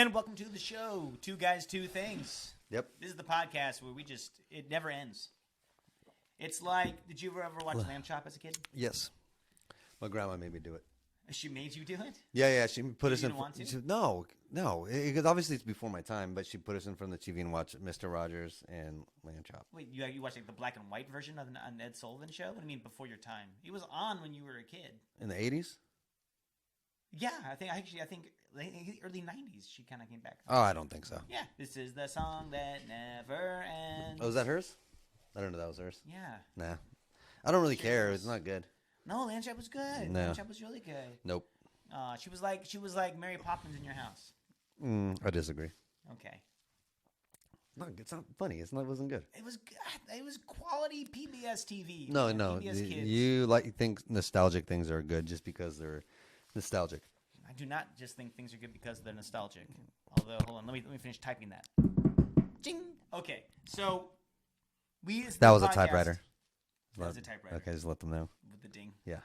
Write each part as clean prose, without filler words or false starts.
And welcome to the show, Two Guys, Two Things. Yep. This is the podcast where it never ends. It's like, did you ever watch Lamb Chop as a kid? Yes. My grandma made me do it. She made you do it? Yeah. She put us You in. didn't want to? No. Because obviously it's before my time, but she put us in front of the TV and watched Mr. Rogers and Lamb Chop. Wait, you watched like the black and white version of an Ed Sullivan show? What do you mean before your time? It was on when you were a kid. In the 80s? Yeah, I think early 90s she kind of came back. Oh, I don't think so. Yeah, this is the song that never ends. Oh, is that hers? I don't know that was hers. Yeah. Nah. I don't really care. It's not good. No, Lamb Chop was good. No. Lamb Chop was really good. Nope. She was like Mary Poppins in your house. I disagree. Okay. No, it's not funny. It wasn't good. It was good. It was quality PBS TV. No. PBS Kids. You think nostalgic things are good just because they're nostalgic. I do not just think things are good because they're nostalgic. Although, hold on, let me finish typing that. Jing. Okay, so that was a typewriter. That was a typewriter. Okay, just let them know. With the ding. Yeah.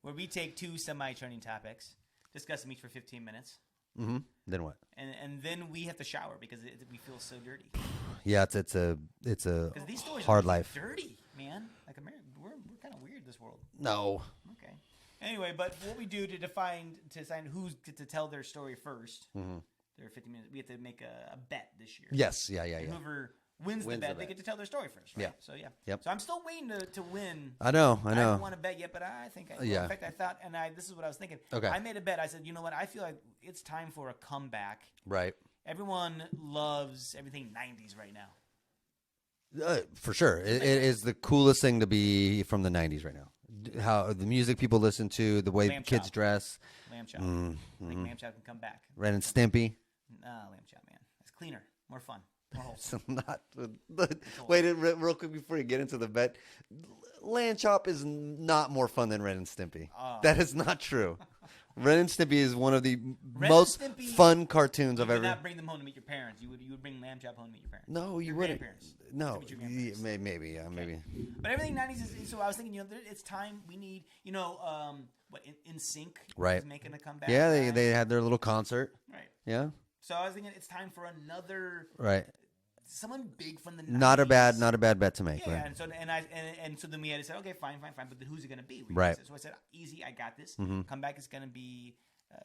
Where we take two semi-trending topics, discuss them each for 15 minutes. Mm-hmm. Then what? And then we have to shower because we feel so dirty. Yeah, it's a These stories hard are life. Dirty, man. Like America, we're kind of weird this world. No. Okay. Anyway, but what we do to decide who's to tell their story first. Mm-hmm. There are 50 minutes. We have to make a bet this year. Yes. Yeah. And whoever wins the bet, they get to tell their story first, right? Yeah. So, yeah. Yep. So, I'm still waiting to win. I know. I haven't won a bet yet, but I think in fact, I thought, this is what I was thinking. Okay. I made a bet. I said, you know what? I feel like it's time for a comeback. Right. Everyone loves everything 90s right now. For sure. It is the coolest thing to be from the 90s right now. How the music people listen to, the way kids dress. Lamb Chop. I think Lamb Chop can come back. Ren and Stimpy. Lamb Chop, man. It's cleaner, more fun, more So wait, real quick before you get into the bet. Lamb Chop is not more fun than Ren and Stimpy. That is not true. Ren and Stimpy is one of the most fun cartoons I've ever. You would not bring them home to meet your parents. You would bring Lamb Chop home to meet your parents. No, you wouldn't. No, maybe. But everything 90s is. So I was thinking, it's time we need. In Sync right? Is making a comeback. Yeah, they had their little concert. Right. Yeah. So I was thinking it's time for another. Right. Someone big from the 90s. Not a bad bet to make. Yeah, right. and so then we had to say, okay, fine, but then who's it going to be? Right. So I said, easy, I got this. Mm-hmm. Comeback is going to be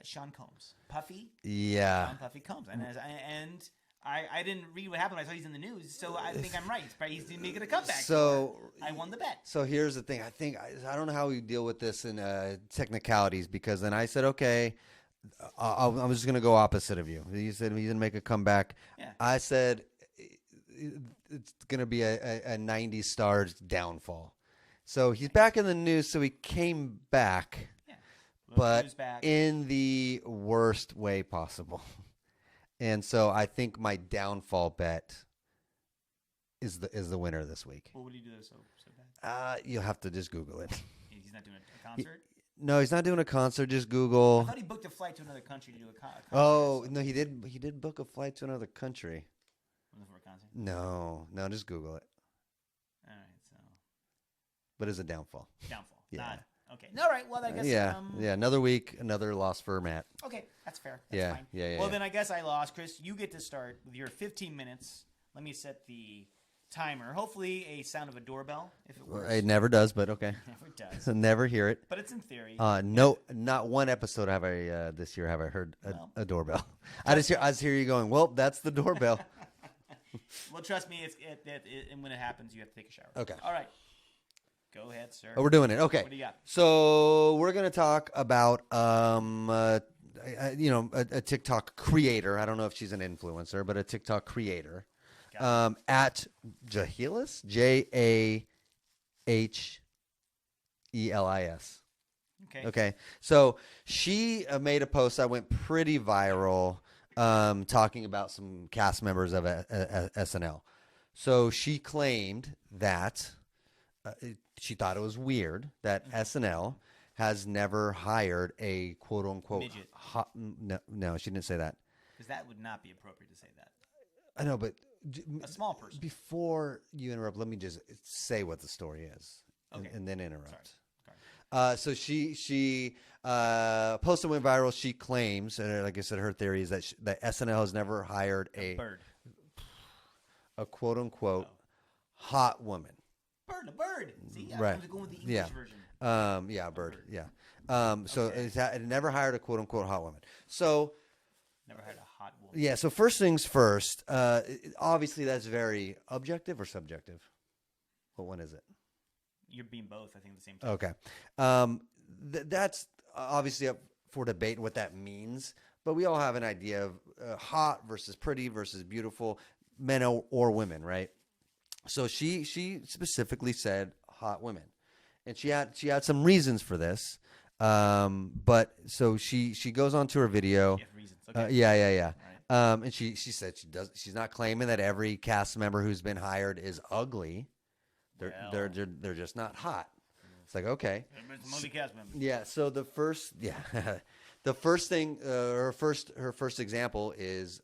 Sean Combs, Puffy. Yeah. Sean Puffy Combs, and I didn't read what happened. I saw he's in the news, so I think I'm right. He's making a comeback. So I won the bet. So here's the thing. I don't know how we deal with this in technicalities, because then I said, okay, I'm just going to go opposite of you. You said he's going to make a comeback. Yeah. I said it's going to be a 90s star's downfall. So he's back in the news, so he came back, but in the worst way possible. And so I think my downfall bet is the winner this week. What would he do so bad? You'll have to just Google it. He's not doing a concert? No, he's not doing a concert. Just Google. I thought he booked a flight to another country to do a concert. Oh, no, he did. He did book a flight to another country. For a concert? No, just Google it. All right, so. But it's a downfall. Downfall. Yeah. Okay. All right. Well, I guess. Yeah. Another week, another loss for Matt. Okay, that's fair. That's fine. Yeah. Well, then I guess I lost, Chris. You get to start with your 15 minutes. Let me set the timer. Hopefully, a sound of a doorbell, if it works. It never does, but okay. Never does. Never hear it. But it's in theory. No, not one episode have I this year have I heard a doorbell. I just hear you going, well, that's the doorbell. Well, trust me, and when it happens, you have to take a shower. Okay. All right. Go ahead, sir. Oh, we're doing it. Okay. What do you got? So we're going to talk about a TikTok creator. I don't know if she's an influencer, but a TikTok creator. At Jahelis, Jahelis. Okay. So she made a post that went pretty viral, talking about some cast members of SNL. So she claimed that she thought it was weird that SNL has never hired a quote unquote midget. No, she didn't say that. Because that would not be appropriate to say that. I know, but a small person. Before you interrupt, let me just say what the story is, and then interrupt. So she posted, went viral. She claims, and like I said, her theory is that that SNL has never hired a quote unquote hot woman. A bird. See, right. I was going with the English version. Yeah, bird. Yeah. So it never hired a quote unquote hot woman. So never hired a hot woman. Yeah. So first things first. Obviously, that's very objective or subjective. What one is it? You're being both, I think, at the same time. Okay. That's obviously up for debate what that means, but we all have an idea of hot versus pretty versus beautiful, men or women, right? So she specifically said hot women, and she had some reasons for this. But so she goes on to her video. Reasons. Okay. Yeah. Right. And she said she's not claiming that every cast member who's been hired is ugly. They're just not hot. It's like, okay. Yeah. So the first thing, her first example is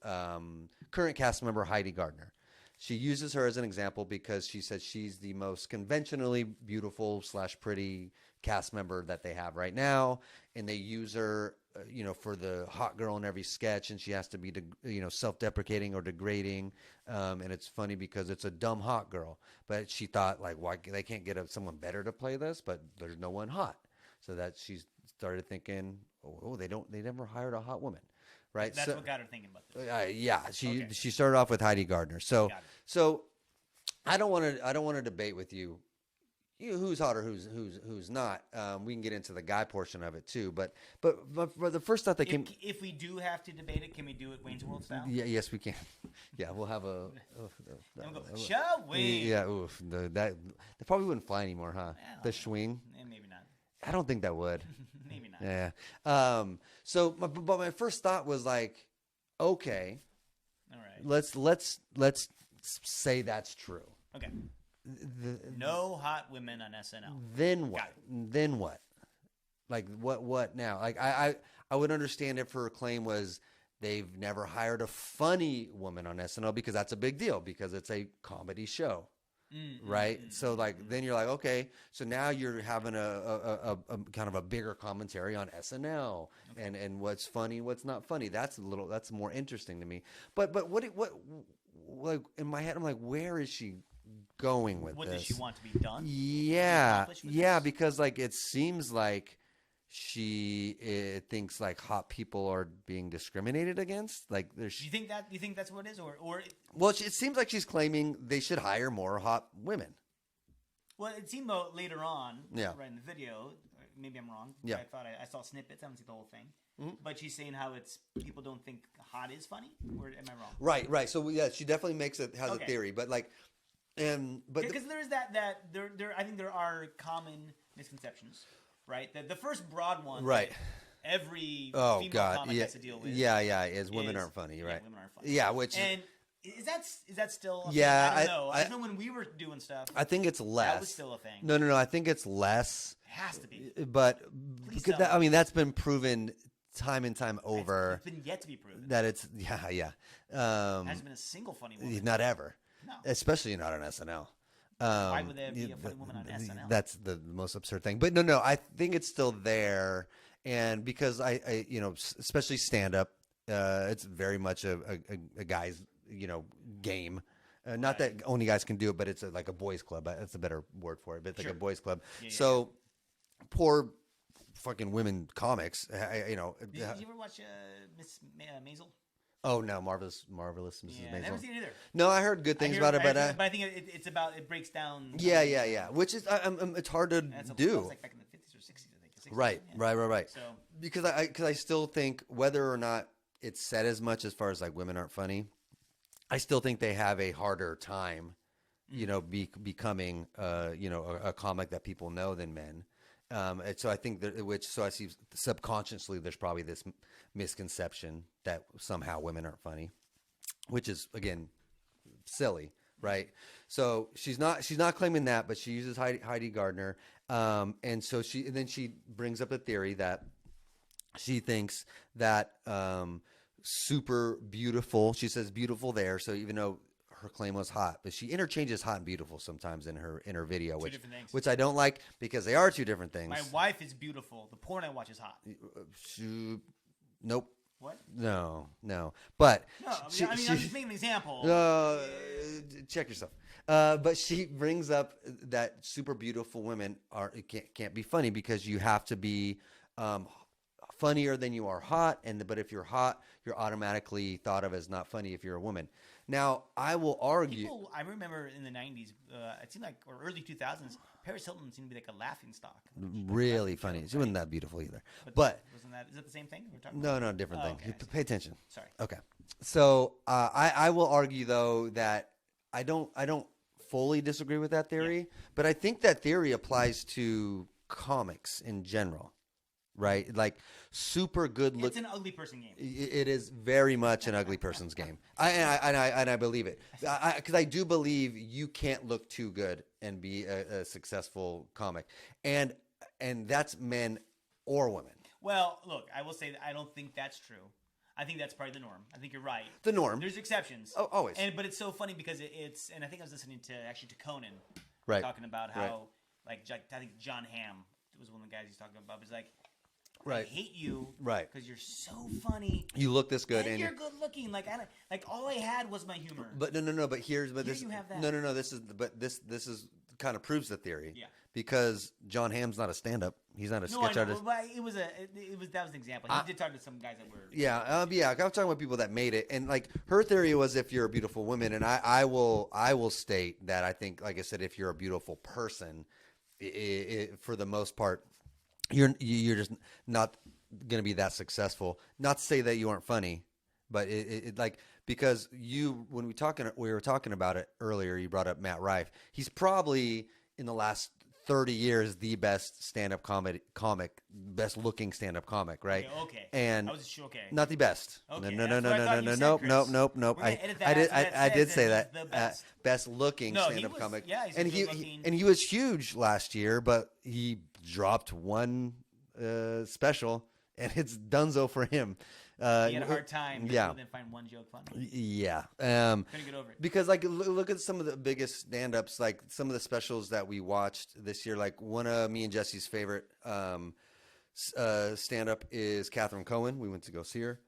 current cast member Heidi Gardner. She uses her as an example because she says she's the most conventionally beautiful / pretty cast member that they have right now, and they use her, for the hot girl in every sketch, and she has to be, self-deprecating or degrading, and it's funny because it's a dumb hot girl, but she thought like, why they can't get someone better to play this, but there's no one hot, so that she started thinking, they never hired a hot woman. Right. That's what got her thinking about this. She started off with Heidi Gardner. So I don't want to debate with you who's hot or who's not. We can get into the guy portion of it too. But the first thought that came, if we do have to debate it, can we do it Wayne's World style? Yeah, yes we can. Yeah, we'll have a. Shall we? Yeah, that probably wouldn't fly anymore, huh? The swing. Maybe not. I don't think that would. Maybe not. Yeah. So, but my first thought was like, okay, all right, let's say that's true. Okay. No hot women on SNL. Then what? Then what? Like what now? Like I would understand if her claim was they've never hired a funny woman on SNL because that's a big deal because it's a comedy show. Right. So like, then you're like, okay, so now you're having a kind of a bigger commentary on SNL and what's funny, what's not funny. That's more interesting to me. But what like in my head, I'm like, where is she going with this? What does she want to be done? Yeah. Because like, it seems like she thinks like hot people are being discriminated against. Like, do you think that's what it is, or? Well, it seems like she's claiming they should hire more hot women. Well, it seemed though later on, right in the video. Maybe I'm wrong. Yeah. I thought I saw snippets. I haven't seen the whole thing. Mm-hmm. But she's saying how it's people don't think hot is funny. Or am I wrong? Right. So yeah, she definitely has a theory, but like, but because there is that there I think there are common misconceptions. Right, the first broad one. Right. Every female comic has to deal with. Is women aren't funny. Right. Yeah, women aren't funny. Yeah, which and is that still? A thing? I don't know. I know when we were doing stuff. I think it's less. That was still a thing. No. I think it's less. It has to be. But that's been proven time and time over. It's been yet to be proven. That it's yeah. Hasn't been a single funny woman. Not ever. No. Especially not on SNL. Why would there be a funny woman on SNL? That's the most absurd thing. But no, I think it's still there, and because I especially stand up, it's very much a guy's game. Not that only guys can do it, but it's like a boys' club. That's a better word for it. But it's like a boys' club. So poor fucking women comics. Did you ever watch Miss Maisel? Oh no, marvelous Mrs. Maisel. I never seen it either. No, I heard good things about it, but I think it's about it breaks down. Yeah. Which is it's hard to do. That was like back in the 50s or 60s, I think. 60s, Right. So because I still think whether or not it's said as much as far as like women aren't funny, I still think they have a harder time, becoming a comic that people know than men. And so I think I see subconsciously there's probably this misconception that somehow women aren't funny, which is again silly, right? So she's not claiming that, but she uses Heidi Gardner, and so she brings up a theory that she thinks that super beautiful. She says beautiful there, so even though her claim was hot, but she interchanges hot and beautiful sometimes in her video, which I don't like because they are two different things. My wife is beautiful. The porn I watch is hot. Nope. What? No. But no, I'm just making an example. Check yourself. But she brings up that super beautiful women can't be funny because you have to be funnier than you are hot, but if you're hot, you're automatically thought of as not funny if you're a woman. Now, I will argue. I remember in the 90s, it seemed like, or early 2000s, Paris Hilton seemed to be like a laughing stock. Really funny. She wasn't that beautiful either. But is that the same thing we're talking about? No, different thing. Okay. Pay attention. Sorry. Okay. So I will argue though that I don't fully disagree with that theory, but I think that theory applies to comics in general. Right, like super good look. It's an ugly person game. It is very much an ugly person's game. I believe it because I do believe you can't look too good and be a successful comic, and that's men or women. Well, look, I will say that I don't think that's true. I think that's probably the norm. I think you're right. The norm. There's exceptions. Oh, always. But it's so funny because it's, and I think I was listening to Conan, right, talking about how I think John Hamm was one of the guys he's talking about. He's like. Right. I hate you, right? Because you're so funny. You look this good, and you're good looking. Like all I had was my humor. But no. But here this. You have that. No. This is kind of proves the theory. Yeah. Because John Hamm's not a stand-up. He's not a sketch artist. But that was an example. He did talk to some guys that were. Yeah. I'm talking about people that made it, and like her theory was if you're a beautiful woman, and I will state that I think, like I said, if you're a beautiful person, for the most part. You're just not going to be that successful. Not to say that you aren't funny, but it like because when we were talking about it earlier, you brought up Matt Rife. He's probably in the last 30 years the best stand-up comic, best looking stand-up comic, right? Okay. And I was sure, okay. not the best. Okay. Nope. I did say that. Best looking stand-up comic. Yeah, he was huge last year, but he dropped one special, and it's donezo for him. He had a hard time. People didn't find one joke funny. Yeah. Couldn't get over it. Because like look at some of the biggest stand-ups, like some of the specials that we watched this year. Like one of me and Jesse's favorite stand-up is Catherine Cohen. We went to go see her.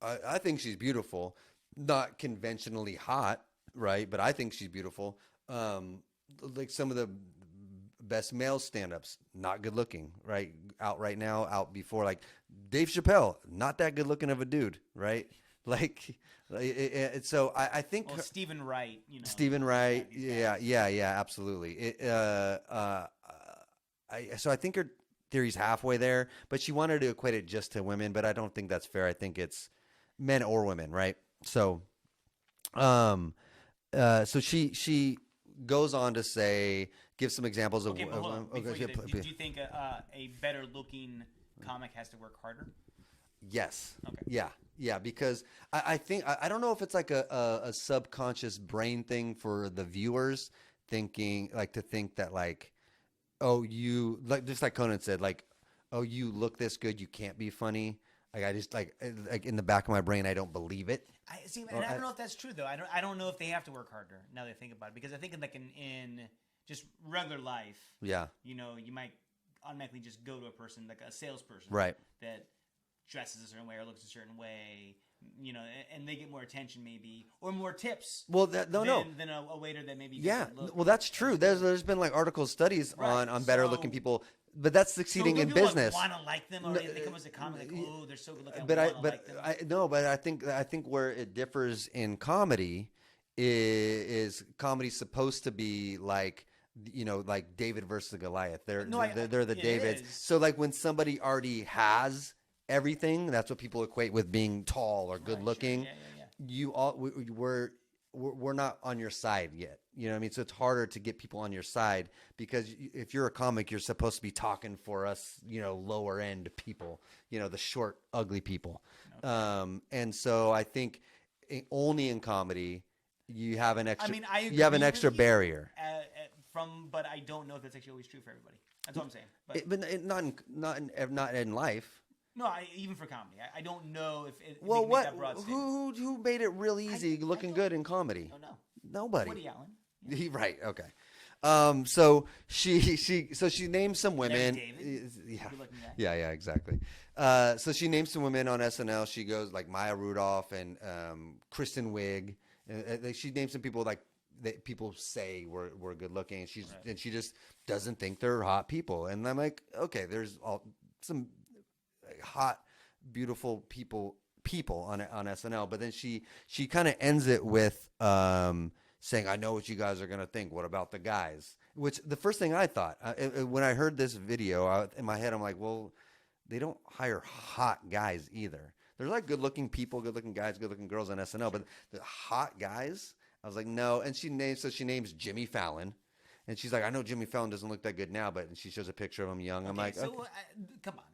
Okay. I think she's beautiful, not conventionally hot, right? But I think she's beautiful. Like some of the best male stand-ups, not good looking, right? Out right now, out before, like Dave Chappelle, not that good looking of a dude, right? So I think Stephen Wright, Stephen Wright, yeah, absolutely. So I think her theory's halfway there, but she wanted to equate it just to women, but I don't think that's fair. I think it's men or women, right? So, so she goes on to say, give some examples of. Okay, but hold on. Do you think a better looking comic has to work harder? Yes. Okay. Yeah. Because I think I don't know if it's like a subconscious brain thing for the viewers thinking that like, oh, you like just like Conan said, like, oh, you look this good, you can't be funny. Like I just like in the back of my brain, I don't believe it. I don't know if that's true though. I don't know if they have to work harder now that I think about it, because I think in just regular life, you might automatically just go to a person like a salesperson, right, that dresses a certain way or looks a certain way, and they get more attention maybe or more tips. Well, than a waiter that maybe well, that's true. There's been like articles, studies on better looking people. But that's succeeding in business. Want to like them, or they come as a comic like, oh, they're so good looking. But I think where it differs in comedy is comedy's supposed to be like like David versus Goliath. They're the Davids. So like when somebody already has everything, that's what people equate with being tall or good looking. Sure. We're not on your side yet. You know what I mean? So it's harder to get people on your side because if you're a comic, you're supposed to be talking for us, lower end people, the short, ugly people. Okay. And so I think only in comedy you have an extra. You have an extra barrier. But I don't know if that's actually always true for everybody. That's what I'm saying. But not in life. No, even for comedy, I don't know if. Who made it real easy looking good in comedy? I don't know. nobody. Woody Allen. Yeah. Right. Okay. So she names some women. David. Yeah. Exactly. So she names some women on SNL. She goes like Maya Rudolph and Kristen Wiig. She names some people like that people say were good looking. And she just doesn't think they're hot people. And I'm like, okay, there's some hot, beautiful people on SNL. But then she kind of ends it with saying, I know what you guys are going to think. What about the guys? Which the first thing I thought when I heard this video in my head, I'm like, well, they don't hire hot guys either. There's like good-looking people, good-looking guys, good-looking girls on SNL, but the hot guys, I was like, no. And she names Jimmy Fallon, and she's like, I know Jimmy Fallon doesn't look that good now, but she shows a picture of him young. Okay, I'm like, so come on,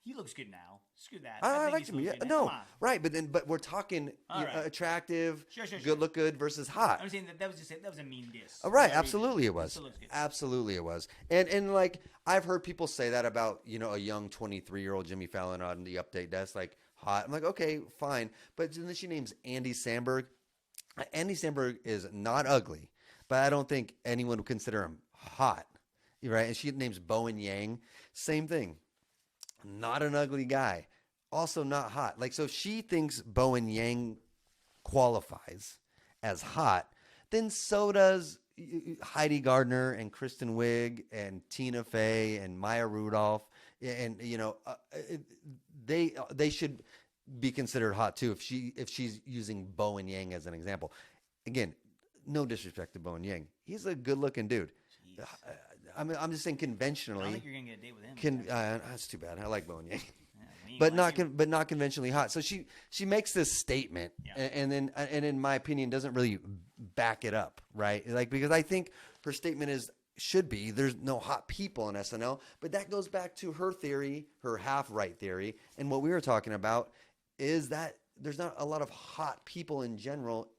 he looks good now. Screw that. I like him. Yeah, no, right, but we're talking attractive, sure. look good versus hot. I'm saying that was a mean diss. Right, absolutely it was. Absolutely it was. And like I've heard people say that about a young 23-year-old Jimmy Fallon on the update desk, like hot. I'm like, okay, fine, but then she names Andy Samberg. Andy Samberg is not ugly, but I don't think anyone would consider him hot, right? And she names Bowen Yang, same thing. Not an ugly guy, also not hot. Like, so if she thinks Bowen Yang qualifies as hot, then so does Heidi Gardner and Kristen Wiig and Tina Fey and Maya Rudolph, and they should be considered hot too if she's using Bowen Yang as an example. Again, no disrespect to Bowen Yang, he's a good-looking dude. I'm just saying conventionally. I don't think you're gonna get a date with him. That's too bad. I like Bowen Yang. But not conventionally hot. So she makes this statement, and then in my opinion doesn't really back it up, right? Like, because I think her statement should be there's no hot people on SNL, but that goes back to her theory, her half-right theory, and what we were talking about is that there's not a lot of hot people in general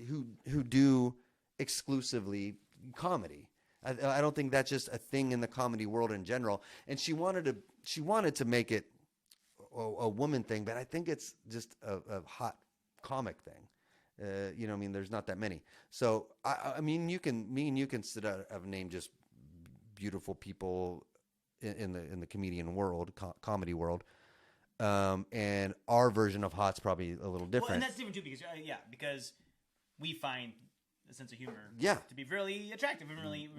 who do exclusively comedy. I don't think that's just a thing in the comedy world in general. And she wanted to make it a woman thing, but I think it's just a hot comic thing. I mean, there's not that many. So I mean, me and you can sit out of name just beautiful people in the comedian world, comedy world. And our version of hot's probably a little different. Well, and that's different too because we find a sense of humor to be really attractive and really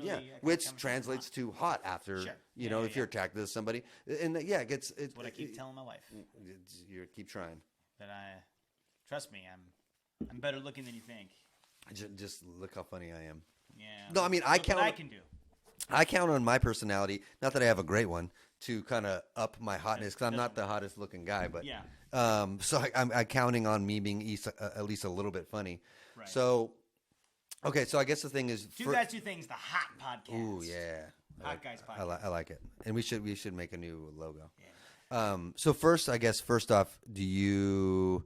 which translates to hot after if you're attracted to somebody, and it's what I keep telling my wife. You keep trying. But trust me, I'm better looking than you think. Just look how funny I am. Yeah. No, I mean I count. What I can do. I count on my personality. Not that I have a great one to kind of up my hotness because I'm not the hottest looking guy, but so I'm counting on me being at least a little bit funny. Right. So. Okay, so I guess the thing is... Two Guys, Two Things, the hot podcast. Ooh, yeah. Hot Guys podcast. I like it. And we should make a new logo. Yeah. So first off, do you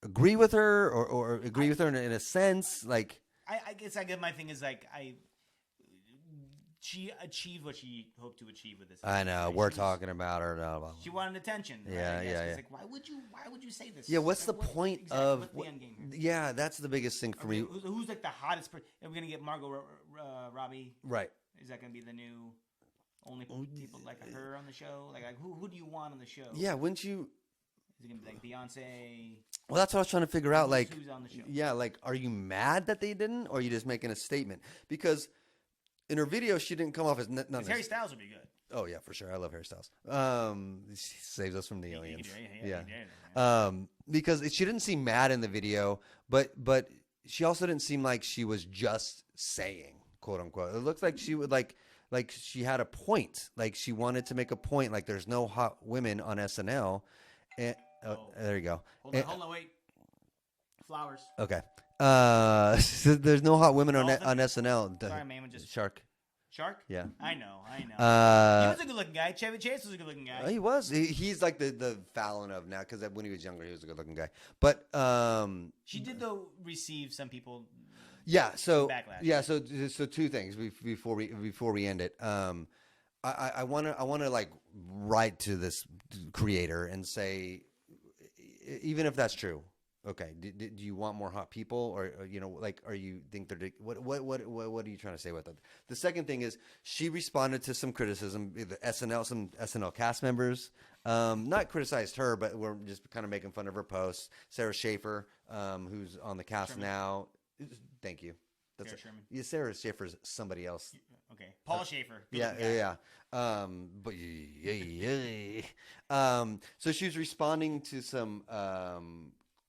agree with her or agree with her in a sense? Like, I guess my thing is like she achieved what she hoped to achieve with this. I know. We're talking about her now. She wanted attention. Right? Yeah. It's like, why would you say this? Yeah, what's the point of... What's the end game here? Yeah, that's the biggest thing for me. Who's like the hottest person? Are we going to get Margot Robbie? Right. Is that going to be the new only people like her on the show? Like who do you want on the show? Yeah, wouldn't you... Is it going to be like Beyonce? Well, that's what I was trying to figure out. Like, who's on the show? Yeah, like, are you mad that they didn't? Or are you just making a statement? Because... in her video, she didn't come off as none. Harry Styles would be good. Oh yeah, for sure. I love Harry Styles. She saves us from the aliens. Because she didn't seem mad in the video, but she also didn't seem like she was just saying, quote unquote. It looked like she would like she had a point. Like she wanted to make a point. Like there's no hot women on SNL. And there you go. Hold on, wait. Flowers. Okay. So there's no hot women on SNL. Sorry, man. Just Shark. Yeah. I know. He was a good-looking guy. Chevy Chase was a good-looking guy. He was. He's like the Fallon of now because when he was younger, he was a good-looking guy. But she did though receive some people. Yeah. So backlash. Yeah. So two things before we end it. I want to like write to this creator and say, even if that's true. Okay. Do you want more hot people, or you know, like, are you think they're what are you trying to say with that? The second thing is she responded to some criticism. Some SNL cast members not criticized her, but we're just kind of making fun of her posts. Sarah Schaefer, who's on the cast Sherman. now. Thank you. Sarah Sherman. Yeah, Sarah Schaefer's somebody else. Okay, Paul Schaefer. Yeah. But so she was responding to some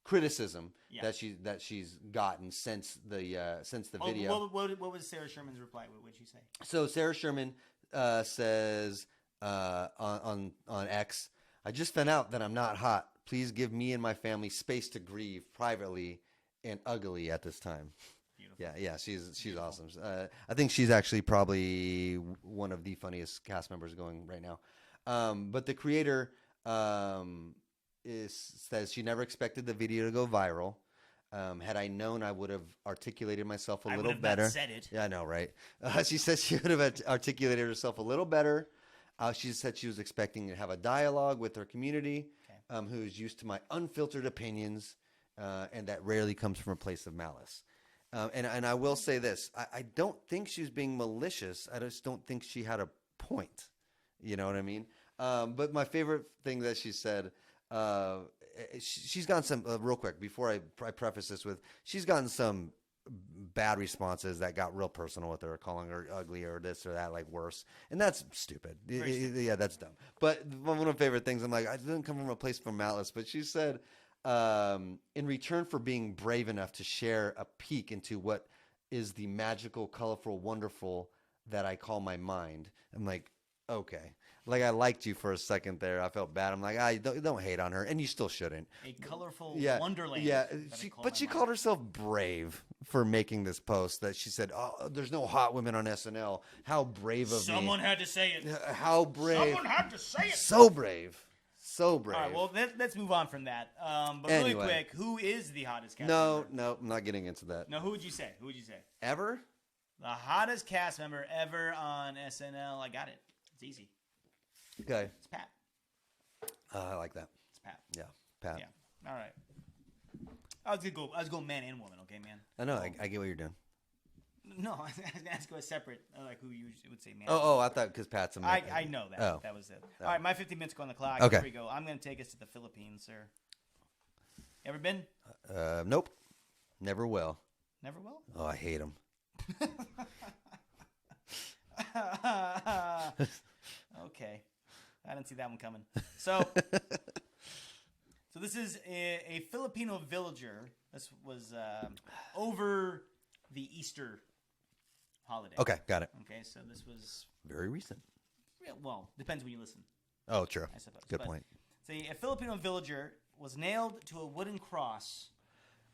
criticism that she's gotten since the video. What was Sarah Sherman's reply? What would she say? So Sarah Sherman says on X, I just found out that I'm not hot. Please give me and my family space to grieve privately and ugly at this time. Yeah, she's awesome. I think she's actually probably one of the funniest cast members going right now. But the creator says she never expected the video to go viral. Had I known, I would have articulated myself a little better. Not said it. Yeah, I know, right? She said she would have articulated herself a little better. She said she was expecting to have a dialogue with her community, who's used to my unfiltered opinions, and that rarely comes from a place of malice. And I will say this. I don't think she was being malicious. I just don't think she had a point. You know what I mean? But my favorite thing that she said, she's gotten some, real quick, before I preface this with, she's gotten some bad responses that got real personal with her, calling her ugly or this or that, like worse. And that's stupid. Yeah, that's dumb. But one of my favorite things, I'm like, I didn't come from a place of malice, but she said, in return for being brave enough to share a peek into what is the magical, colorful, wonderful that I call my mind. I'm like, okay. Like, I liked you for a second there. I felt bad. I'm like, don't hate on her. And you still shouldn't. A colorful wonderland. Yeah. She called herself brave for making this post that she said, oh, there's no hot women on SNL. How brave of me. Someone had to say it. How brave. Someone had to say it. So brave. So brave. All right, well, let's move on from that. But really quick, who is the hottest cast member? No, I'm not getting into that. No, who would you say? Ever? The hottest cast member ever on SNL. I got it. It's easy. Okay. It's Pat. I like that. It's Pat. Yeah, Pat. Yeah. All right. I was going man and woman, okay, man? I know. I get what you're doing. No, I was going to ask you a separate, like who you would say man. Oh, I thought because Pat's a man. I know that. Oh. That was it. All right, my 15 minutes go on the clock. Okay. Here we go. I'm going to take us to the Philippines, sir. Ever been? Nope. Never will. Never will? Oh, I hate them. Okay. I didn't see that one coming. So this is a Filipino villager. This was over the Easter holiday. Okay, got it. Okay, so this was very recent. Yeah, well, depends when you listen. Oh, true. I suppose. Good point. So a Filipino villager was nailed to a wooden cross.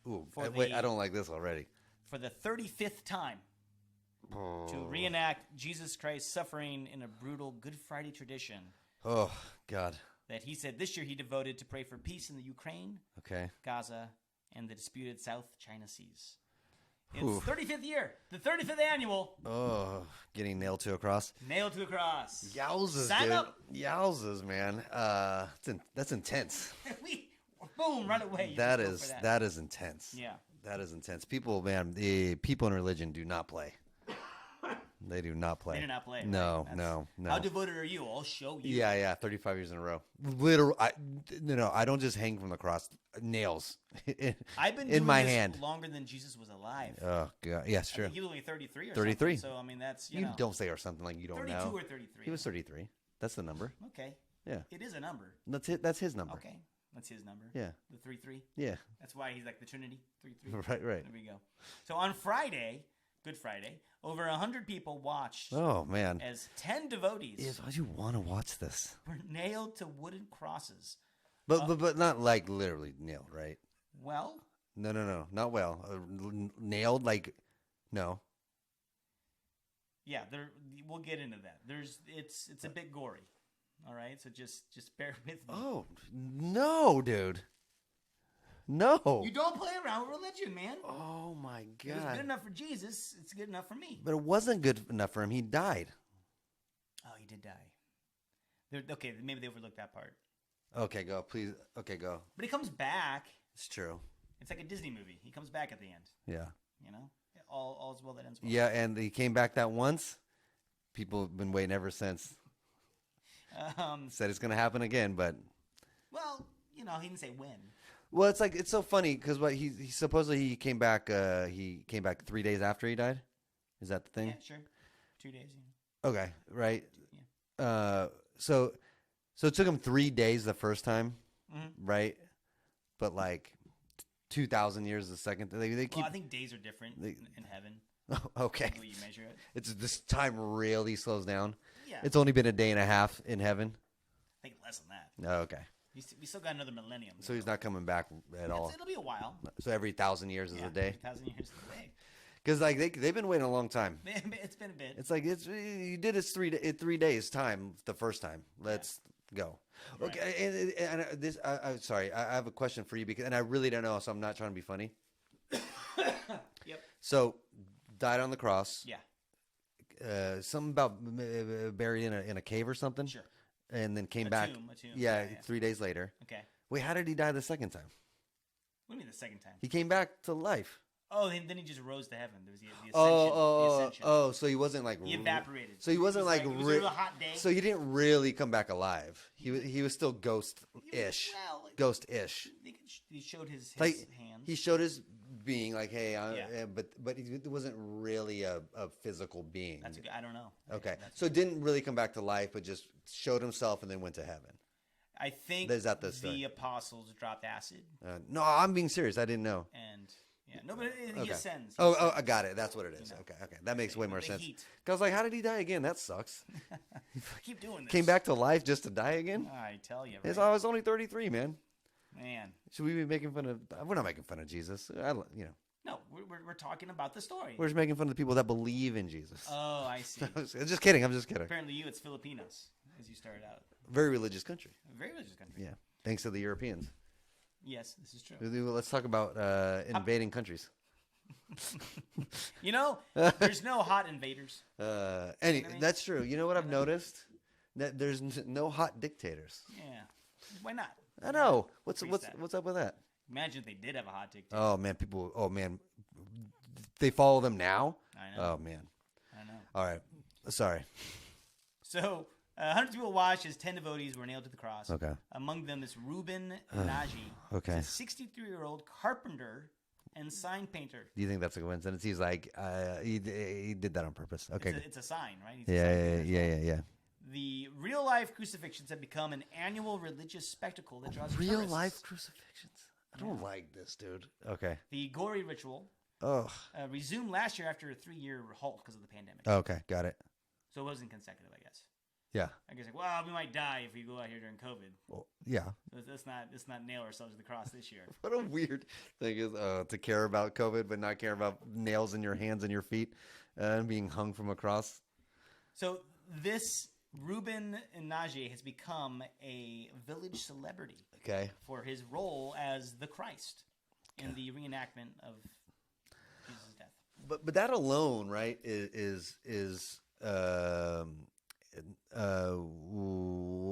Ooh, wait, I don't like this already. For the 35th time. To reenact Jesus Christ's suffering in a brutal Good Friday tradition. Oh, God. That he said this year he devoted to pray for peace in the Ukraine, Gaza, and the disputed South China Seas. It's 35th year, the 35th annual. Oh, getting nailed to a cross. Nailed to a cross. Yowzas, Sign dude. up. Yowzas, man. That's intense. Boom, right away. That is intense. Yeah. That is intense. People, man, the people in religion do not play. They do not play. They do not play. No, right? no. How devoted are you? I'll show you. Yeah. 35 years in a row. Literally, I don't just hang from the cross. Nails. I've been in doing my this hand longer than Jesus was alive. Oh, God. Yes, true. He was only 33 or 33. something. So, I mean, that's, you don't say or something like you don't 32 know. 32 or 33. He was 33. That's the number. Okay. Yeah. It is a number. That's his number. Okay. That's his number. Yeah. The 33. Yeah. That's why he's like the Trinity. 33. Right. There we go. So on Friday, Good Friday, over 100 people watched. Oh, man. As 10 devotees. Why do you want to watch this? Were nailed to wooden crosses. But not like literally nailed, right? Well. No, not well. Nailed like, no. Yeah, we'll get into that. It's a bit gory. All right, so just bear with me. Oh no, dude. No. You don't play around with religion, man. Oh my God. If it's good enough for Jesus, it's good enough for me. But it wasn't good enough for him. He died. Oh, he did die. Okay, maybe they overlooked that part. Okay, go. Please. Okay, go. But he comes back. It's true. It's like a Disney movie. He comes back at the end. Yeah. You know, all's well that ends well. Yeah, and he came back that once. People have been waiting ever since. Said it's going to happen again, but. Well, you know, he didn't say when. Well, it's like it's so funny because what he supposedly he came back 3 days after he died. Is that the thing? Yeah, sure. 2 days. Yeah. Okay, right. Yeah. So it took him 3 days the first time, Mm-hmm. right? But like 2,000 years the second. They keep. Well, I think days are different in heaven. Okay. The way you measure it. It's this time really slows down. Yeah. It's only been a day and a half in heaven. I think less than that. Oh, okay. We still got another millennium. So he's not coming back at all. It'll be a while. So every 1,000 years is a day. 1,000 years is a day. Because like they've been waiting a long time. It's been a bit. It's like you did it 3 days time the first time. Let's go. Right. Okay, and this I'm sorry. I have a question for you because I really don't know, so I'm not trying to be funny. Yep. So died on the cross. Yeah. Something about buried in a cave or something. Sure. And then came back. A tomb. Yeah, 3 days later. Okay. Wait, how did he die the second time? What do you mean the second time? He came back to life. Oh, then he just rose to heaven. There was the ascension. Oh, so he wasn't like He evaporated. So he wasn't like it was a real hot day. So he didn't really come back alive. He was still ghost-ish. Well, like, ghost-ish. He showed his like hands. he showed his being like, hey, but he wasn't really a physical being. That's I don't know. Okay, so didn't really come back to life, but just showed himself and then went to heaven. I think Is that the story? the apostles dropped acid. No, I'm being serious. I didn't know. And no, but he ascends. Oh, I got it. That's what it is. You know, okay, that makes way more the sense. heat. Cause I was like, how did he die again? That sucks. Keep doing this. Came back to life just to die again. I tell you. Right? I was only 33, man. Man. Should we be making fun of? We're not making fun of Jesus. No, we're talking about the story. We're just making fun of the people that believe in Jesus. Oh, I see. I'm just kidding. Apparently, it's Filipinos, as you started out. Very religious country. A very religious country. Yeah, thanks to the Europeans. Yes, this is true. Let's talk about invading countries. There's no hot invaders. That's true. You know what I've noticed? That there's no hot dictators. Yeah, why not? I know. What's up with that? Imagine if they did have a hot dictator. Oh man, people. Oh man, they follow them now. I know. Oh man. I know. All right. Sorry. So, hundreds of people watched as 10 devotees were nailed to the cross. Okay. Among them is Reuben Nagy. Okay. A 63-year-old carpenter and sign painter. Do you think that's a coincidence? He's like, he did that on purpose. Okay. It's a sign, right? Yeah. The real-life crucifixions have become an annual religious spectacle that draws real-life crucifixions? I don't like this, dude. Okay. The gory ritual resumed last year after a 3-year halt because of the pandemic. Okay, got it. So it wasn't consecutive, I guess. Yeah. I guess well, we might die if we go out here during COVID. Well, yeah. So let's not nail ourselves to the cross this year. What a weird thing is to care about COVID but not care about nails in your hands and your feet and being hung from a cross. So this Reuben Nagy has become a village celebrity. Okay. For his role as the Christ in the reenactment of Jesus' death. But that alone, right, is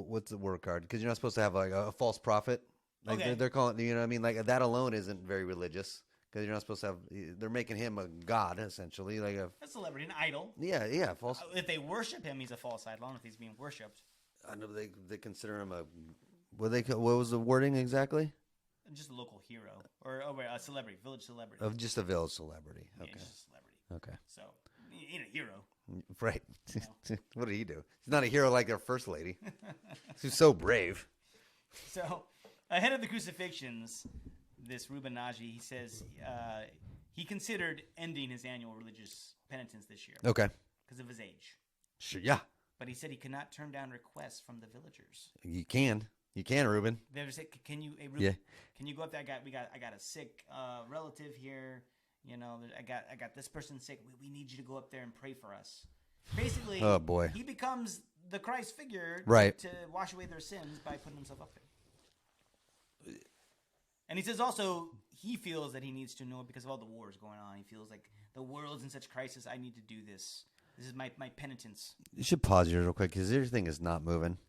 what's the word card? Because you're not supposed to have like a false prophet. Like they're calling, you know what I mean? Like that alone isn't very religious because you're not supposed to have. They're making him a god essentially, like a celebrity, an idol. Yeah, false. If they worship him, he's a false idol. I don't know if he's being worshipped. I know they consider him a. What was the wording exactly? Just a local hero or a celebrity, village celebrity. Of just a village celebrity. Okay. Yeah, just a celebrity. Okay. So he ain't a hero. Right. No. What did he do? He's not a hero like their first lady. She's so brave. So, ahead of the crucifixions, this Reuben Nagy, he says he considered ending his annual religious penitence this year. Okay. Because of his age. Sure. Yeah. But he said he could not turn down requests from the villagers. You can, Reuben. They ever say, "Can you, hey, Reuben, can you go up there? I got a sick relative here. You know, I got this person sick. We need you to go up there and pray for us." Basically, oh boy, he becomes the Christ figure, right, to wash away their sins by putting himself up there. And he says also he feels that he needs to know because of all the wars going on. He feels like the world's in such crisis. I need to do this. This is my penitence. You should pause here real quick because your thing is not moving.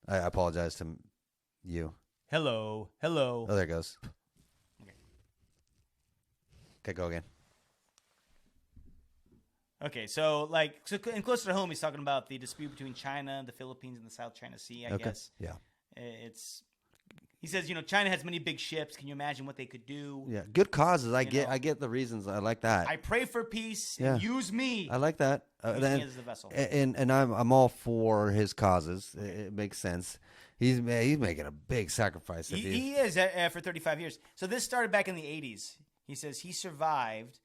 I apologize to you. Hello. Oh, there it goes. Okay. Okay, go again. Okay, and closer to home, he's talking about the dispute between China, the Philippines, and the South China Sea. I guess. Yeah. He says, China has many big ships. Can you imagine what they could do? Yeah, good causes. I get the reasons. I like that. I pray for peace. And use me. I like that. Use me as the vessel. And I'm all for his causes. It makes sense. He's making a big sacrifice. He is for 35 years. So this started back in the 80s. He says he survived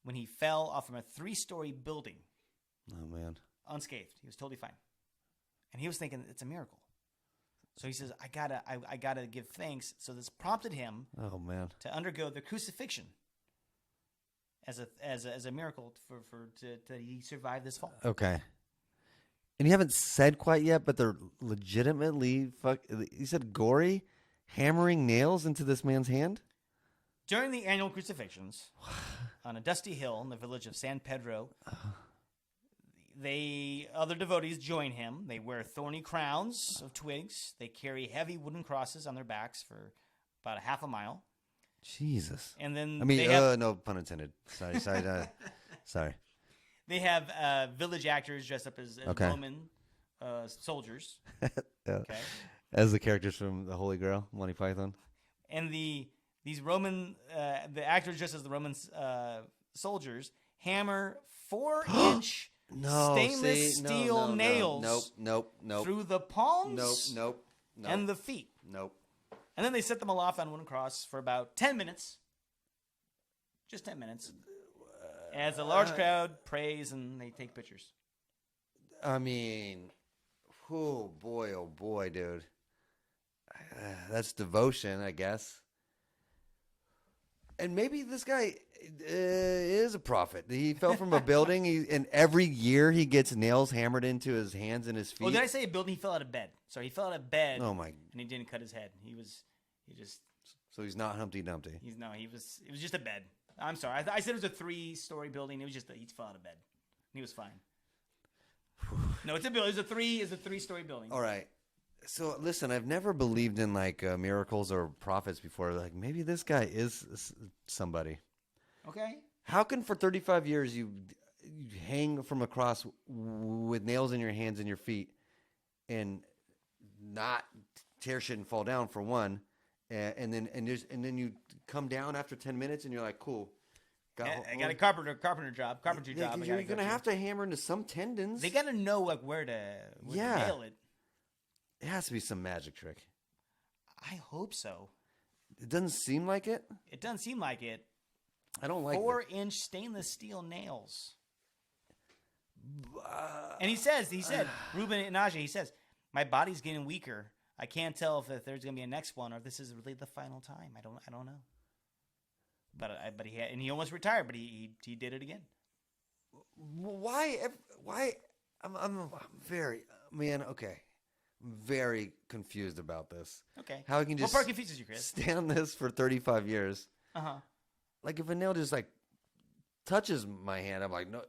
when he fell off from a 3-story building. Oh, man. Unscathed. He was totally fine. And he was thinking, it's a miracle. So he says, I gotta give thanks. So this prompted him to undergo the crucifixion as a miracle that he survived this fall. Okay. And you haven't said quite yet, but they're legitimately you said gory, hammering nails into this man's hand? During the annual crucifixions, on a dusty hill in the village of San Pedro, other devotees join him. They wear thorny crowns of twigs. They carry heavy wooden crosses on their backs for about a half a mile. Jesus. And then no pun intended. Sorry. They have village actors dressed up as Roman soldiers. Okay. As the characters from The Holy Grail, Monty Python. And these Roman, the actors dressed as the Roman soldiers hammer 4-inch stainless steel nails. Nope. Through the palms. Nope. And the feet. Nope. And then they set them aloft on one cross for about 10 minutes. Just 10 minutes. As a large crowd prays and they take pictures. I mean, oh boy, dude. That's devotion, I guess. And maybe this guy is a prophet. He fell from a building, and every year he gets nails hammered into his hands and his feet. Oh, did I say a building? He fell out of bed. Sorry, he fell out of bed. Oh my! And he didn't cut his head. So he's not Humpty Dumpty. It was just a bed. I'm sorry. I said it was a 3-story building. It was just he fell out of bed. He was fine. No, it's a building. It's a 3-story building. All right. So listen, I've never believed in miracles or prophets before. Like maybe this guy is somebody. Okay. How can for 35 years you hang from a cross with nails in your hands and your feet, and not tear shit and fall down for one, and then you come down after 10 minutes and you're like, cool. I got a carpentry job. You're gonna have to hammer into some tendons. They gotta know where to nail it. It has to be some magic trick. I hope so. It doesn't seem like it. It doesn't seem like it. I don't like 4-inch stainless steel nails. And he said, Ruben Inaje, he says, my body's getting weaker. I can't tell if there's gonna be a next one or if this is really the final time. I don't know. But he almost retired, but he did it again. Why? I'm very confused about this. Okay. How he can just what part confuses you, Chris? stand this for 35 years? Like if a nail just touches my hand, I'm like no,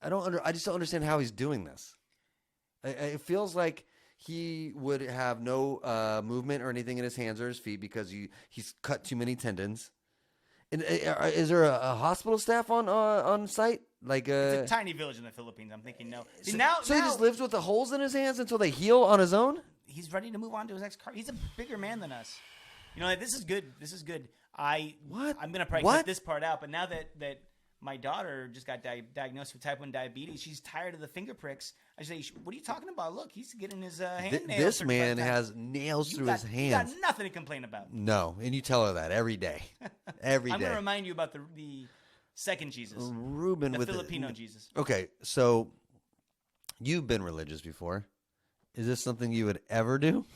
I just don't understand how he's doing this. It feels like he would have no movement or anything in his hands or his feet because he's cut too many tendons. And is there a hospital staff on site? It's a tiny village in the Philippines. I'm thinking no. See, so he just lives with the holes in his hands until they heal on his own? He's ready to move on to his next car. He's a bigger man than us. This is good. I'm going to probably cut this part out, but now that my daughter just got diagnosed with type 1 diabetes, she's tired of the finger pricks. I say, what are you talking about? Look, he's getting his hand nails. This man has nails through his hands. You got nothing to complain about. No, and you tell her that every day. Every day. I'm going to remind you about the second Jesus. Ruben the Filipino Jesus. Okay, so you've been religious before. Is this something you would ever do?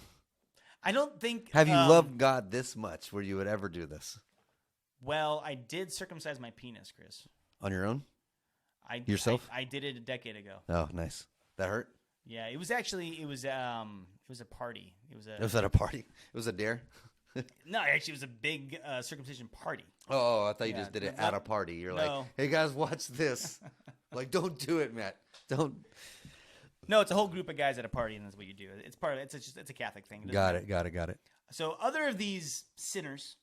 I don't think... Have you loved God this much where you would ever do this? Well, I did circumcise my penis, Chris. On your own? Yourself? I did it a decade ago. Oh, nice. That hurt? Yeah, it was a party. It was at a party? It was a dare? No, actually, it was a big circumcision party. Oh, I thought you just did it at a party. You're like, hey, guys, watch this. Don't do it, Matt. Don't. No, it's a whole group of guys at a party, and that's what you do. It's a Catholic thing. Got it. So other of these sinners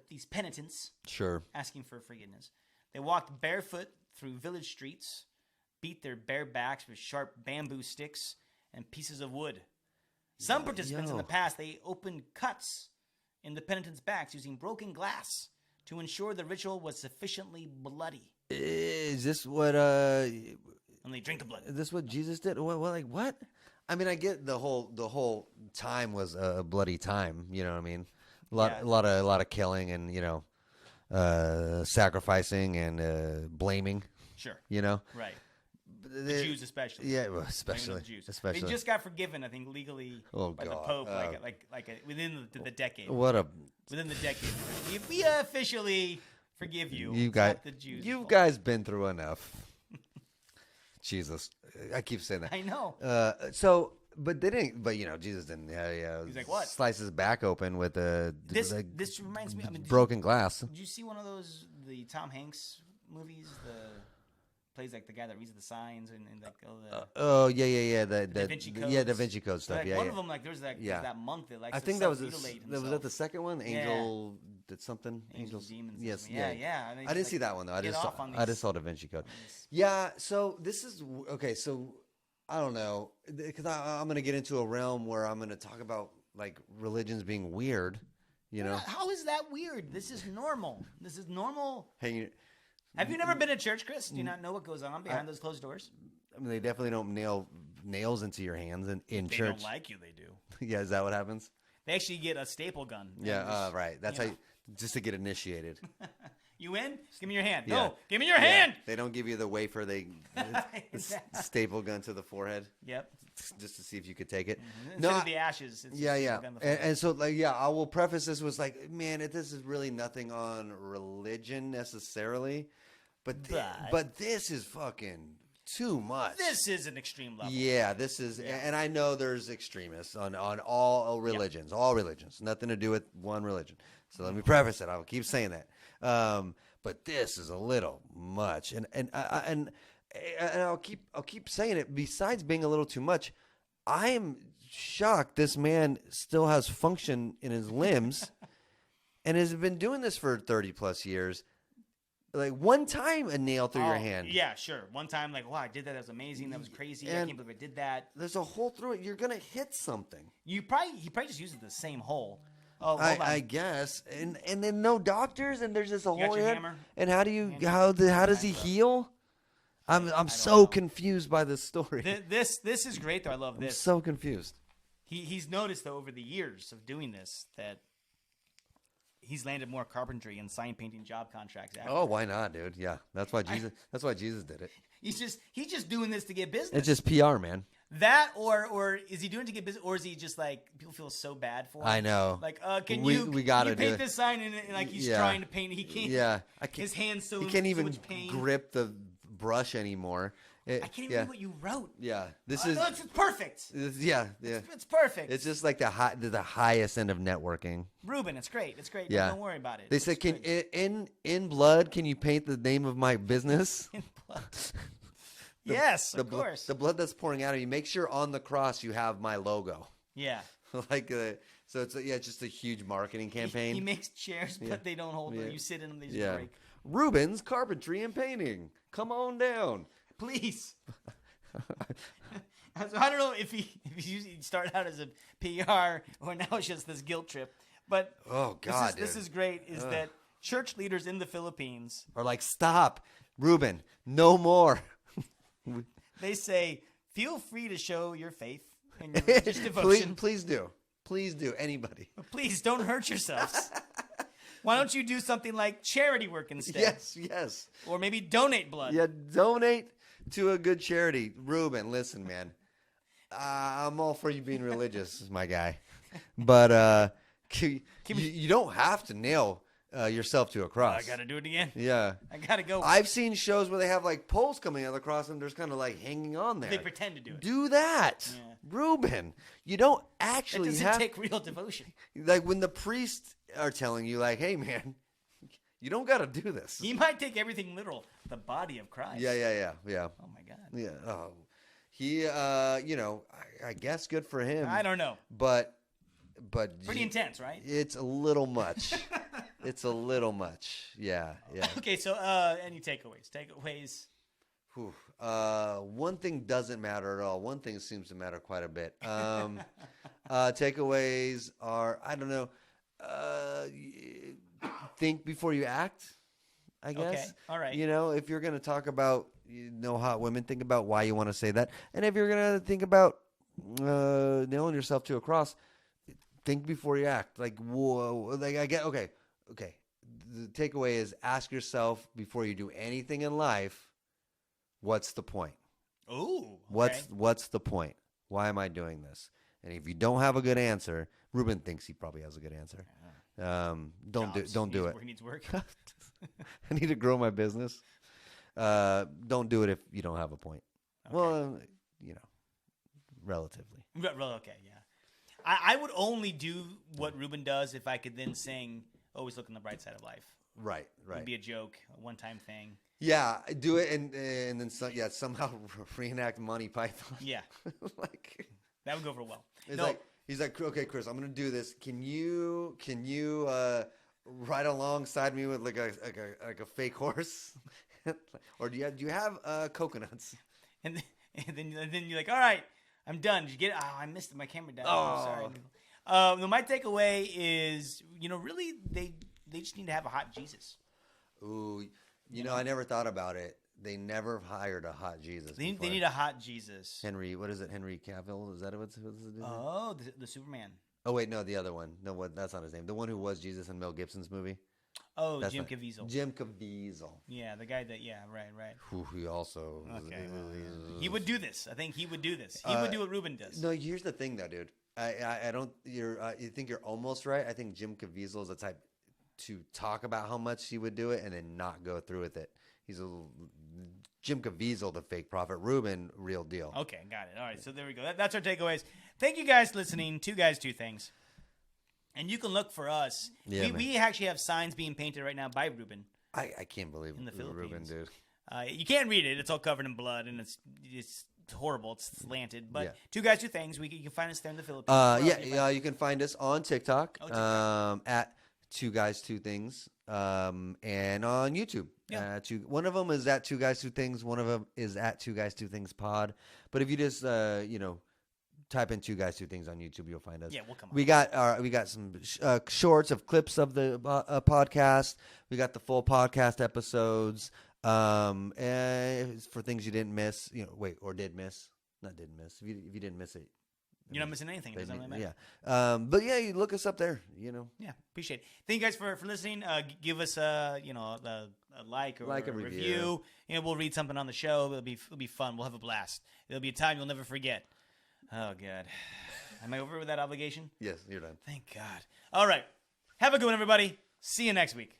these penitents, Sure, asking for forgiveness. They walked barefoot through village streets, beat their bare backs with sharp bamboo sticks and pieces of wood. Some participants in the past, they opened cuts in the penitents' backs using broken glass to ensure the ritual was sufficiently bloody. Is this what? And they drink the blood. Is this what Jesus did? What? I mean, I get the whole time was a bloody time. You know what I mean? A lot of killing and sacrificing and blaming. Sure. Right. The Jews especially. Yeah, well, especially. They just got forgiven, I think, legally by the Pope, within the decade. Within the decade, we officially forgive you. You guys, the Jews. Guys been through enough. Jesus, I keep saying that. I know. But they didn't. But Jesus didn't. He's like, what? Slice his back open with this reminds me. Broken glass. Did you see one of the Tom Hanks movies? Plays like the guy that reads the signs and like all the the Da Vinci Code. Da Vinci Code stuff. Like one of them, like there's that monk that likes I think that was that the second one. Angel did something. Angels, demons. Yes, yeah. I didn't see that one though. I just saw Da Vinci Code. Yeah. So this is okay. So I don't know because I'm going to get into a realm where I'm going to talk about like religions being weird. How is that weird? This is normal. This is normal. Hey. Have you never been to church, Chris? Do you not know what goes on behind those closed doors? I mean, they definitely don't nail nails into your hands in church. They don't like you, they do. Yeah, is that what happens? They actually get a staple gun. Yeah, right. That's how just to get initiated. You in? Give me your hand. Yeah. No, give me your hand. They don't give you the wafer. They staple gun to the forehead. Yep. Just to see if you could take it. Mm-hmm. Instead of the ashes. And so, I will preface this with man, this is really nothing on religion necessarily, but this is fucking too much. This is an extreme level. Yeah, this is, and I know there's extremists on all religions, nothing to do with one religion. So let me preface it. I'll keep saying that. But this is a little much, and I'll keep saying it. Besides being a little too much, I am shocked this man still has function in his limbs, and has been doing this for 30 plus years. Like one time a nail through your hand. Yeah, sure. One time, wow, I did that. That was amazing. That was crazy. I can't believe I did that. There's a hole through it. You're gonna hit something. He probably just uses the same hole. Oh, I guess, and then no doctors, and there's just a hole in. And how does he heal? I'm so confused by this story. This is great though. I love this. I'm so confused. He's noticed though over the years of doing this that he's landed more carpentry and sign painting job contracts. Oh, why not, dude? Yeah, that's why Jesus did it. He's just doing this to get business. It's just PR, man. That or is he doing it to get business, or is he just people feel so bad for him? I know. We gotta paint this sign and he's trying to paint it. He can't. Yeah, his hands so. He can't even much pain. grip the brush anymore. I can't even read what you wrote. Yeah, it's perfect. It's perfect. It's just like the highest end of networking. Ruben, it's great. It's great. Yeah. Don't worry about it. They said, in blood, can you paint the name of my business? In blood. Yes, of course. The blood that's pouring out of you. Make sure on the cross you have my logo. Yeah. So it's just a huge marketing campaign. He makes chairs, but they don't hold them. You sit in them, they just break. Ruben's Carpentry and Painting. Come on down. Please. So I don't know if he started out as a PR or now it's just this guilt trip. But this is great, is that church leaders in the Philippines are like, stop, Ruben, no more. They say, feel free to show your faith and your religious devotion. Please do. Please do. Anybody. But please don't hurt yourselves. Why don't you do something like charity work instead? Yes. Or maybe donate blood. Yeah, donate to a good charity. Ruben, listen, man. I'm all for you being religious, my guy. But you don't have to nail yourself to a cross. I got to do it again. Yeah. I got to go. I've seen shows where they have poles coming out of the cross and there's kind of hanging on there. They pretend to do it. Do that. Yeah. Ruben, you don't actually it doesn't take real devotion. When the priests are telling you, hey, man, you don't got to do this. He might take everything literal. The body of Christ. Yeah. Oh, my God. Yeah. Oh. He, I guess good for him. I don't know. But but pretty intense, right? It's a little much. It's a little much. Yeah. Okay, so any takeaways? Whew. One thing doesn't matter at all. One thing seems to matter quite a bit. Takeaways are, I don't know, think before you act, I guess. Okay, all right. If you're going to talk about hot women, think about why you want to say that. And if you're going to think about nailing yourself to a cross, think before you act. Like, whoa, like I get, okay. The takeaway is ask yourself before you do anything in life, what's the point? Ooh. Okay. What's the point? Why am I doing this? And if you don't have a good answer, Ruben thinks he probably has a good answer. Don't do it. He needs work. I need to grow my business. Don't do it if you don't have a point. Okay. Well, relatively. Okay, yeah. I would only do what Ruben does if I could then sing "Always Look on the Bright Side of Life." Right. It'd be a joke, a one-time thing. Yeah, do it and then somehow reenact Monty Python. Yeah, that would go for well. He's like, okay, Chris, I'm gonna do this. Can you ride alongside me with like a fake horse, or do you have coconuts? And then you're like, all right, I'm done. Did you get it? Oh, I missed it. My camera died. Oh. Sorry. My takeaway is, really they just need to have a hot Jesus. Ooh, I never thought about it. They never hired a hot Jesus. They need a hot Jesus. What is it? Henry Cavill? Is that what's his name? Oh, the Superman. Oh wait, no, the other one. No, that's not his name. The one who was Jesus in Mel Gibson's movie. Oh, Jim Caviezel. Jim Caviezel. Yeah, the guy that. Yeah, right. Who he also. Okay. He would do this. I think he would do this. He would do what Ruben does. No, here's the thing, though, dude. I don't. You think you're almost right. I think Jim Caviezel is the type to talk about how much he would do it and then not go through with it. He's Jim Caviezel, the fake prophet. Ruben, real deal. Okay, got it. All right, so there we go. That's our takeaways. Thank you guys for listening. Two Guys, Two Things. And you can look for us. Yeah, we actually have signs being painted right now by Ruben. I can't believe in the Philippines. Ruben, dude. You can't read it. It's all covered in blood, and it's horrible. It's slanted. But yeah. Two Guys, Two Things. You can find us there in the Philippines. You can find us on TikTok, at Two Guys, Two Things, and on YouTube. Yeah. One of them is at Two Guys, Two Things. One of them is at Two Guys, Two Things Pod. But if you just type in Two Guys, Two Things on YouTube, you'll find us. Yeah, we'll come. We got some shorts of clips of the podcast. We got the full podcast episodes. And for things you didn't miss, or did miss, not didn't miss. If you didn't miss it. You're not missing anything. It doesn't really matter. Yeah. But yeah, you look us up there, Yeah, appreciate it. Thank you guys for listening. Give us a like or a review. We'll read something on the show. It'll be fun. We'll have a blast. It'll be a time you'll never forget. Oh God. Am I over with that obligation? Yes, you're done. Thank God. All right. Have a good one, everybody. See you next week.